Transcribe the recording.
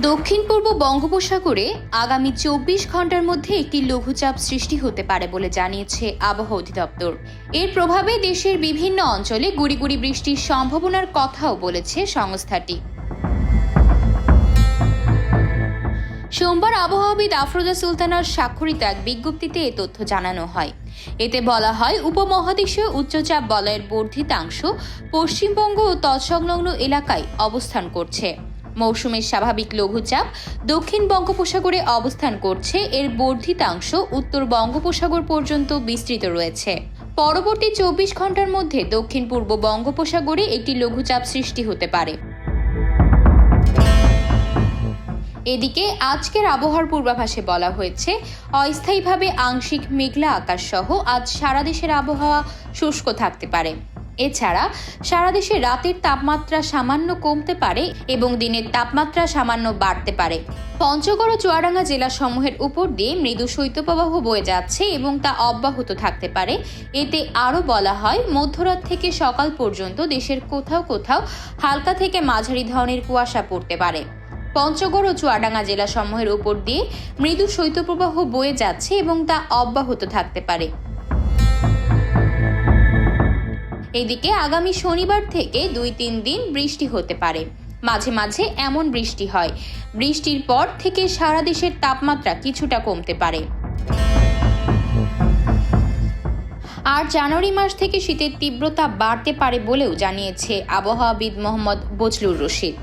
দক্ষিণ পূর্ব বঙ্গোপসাগরে আগামী ২৪ ঘন্টার মধ্যে একটি লঘুচাপ সৃষ্টি হতে পারে বলে জানিয়েছে আবহাওয়া অধিদপ্তর। এর প্রভাবে দেশের বিভিন্ন অঞ্চলে গুড়ি গুড়ি বৃষ্টির সম্ভাবনার কথাও বলেছে সংস্থাটি। সোমবার আবহাওয়াবিদ আফরোজা সুলতানার স্বাক্ষরিত এক বিজ্ঞপ্তিতে এ তথ্য জানানো হয়। এতে বলা হয়, উপমহাদেশীয় উচ্চচাপ বলয়ের বর্ধিতাংশ পশ্চিমবঙ্গ ও তৎসংলগ্ন এলাকায় অবস্থান করছে। মৌসুমের স্বাভাবিক লঘুচাপ দক্ষিণ বঙ্গোপসাগরে অবস্থান করছে। এর বর্ধিতাংশ উত্তর বঙ্গোপসাগর পর্যন্ত বিস্তৃত রয়েছে। পরবর্তী ২৪ ঘন্টার মধ্যে দক্ষিণ পূর্ব বঙ্গোপসাগরে একটি লঘুচাপ সৃষ্টি হতে পারে। এদিকে আজকের আবহাওয়ার পূর্বাভাসে বলা হয়েছে, অস্থায়ীভাবে আংশিক মেঘলা আকাশ সহ আজ সারা দেশের আবহাওয়া শুষ্ক থাকতে পারে। এছাড়া সারা দেশে রাতের তাপমাত্রা সামান্য কমতে পারে এবং দিনের তাপমাত্রা সামান্য বাড়তে পারে। পঞ্চগড় ও চুয়াডাঙ্গা জেলাসমূহের উপর দিয়ে মৃদু শৈত্যপ্রবাহ বয়ে যাচ্ছে এবং তা অব্যাহত থাকতে পারে। এতে আরও বলা হয়, মধ্যরাত থেকে সকাল পর্যন্ত দেশের কোথাও কোথাও হালকা থেকে মাঝারি ধরনের কুয়াশা পড়তে পারে। পঞ্চগড় ও চুয়াডাঙ্গা জেলাসমূহের উপর দিয়ে মৃদু শৈত্যপ্রবাহ বয়ে যাচ্ছে এবং তা অব্যাহত থাকতে পারে। এদিকে আগামী শনিবার থেকে ২-৩ দিন বৃষ্টি হতে পারে। মাঝে মাঝে এমন বৃষ্টি হয়। বৃষ্টির পর থেকে সারা দেশের তাপমাত্রা কিছুটা কমতে পারে। আর জানুয়ারি মাস থেকে শীতের তীব্রতা বাড়তে পারে বলেও জানিয়েছে আবহাওয়াবিদ মোহাম্মদ বজলুর রশিদ।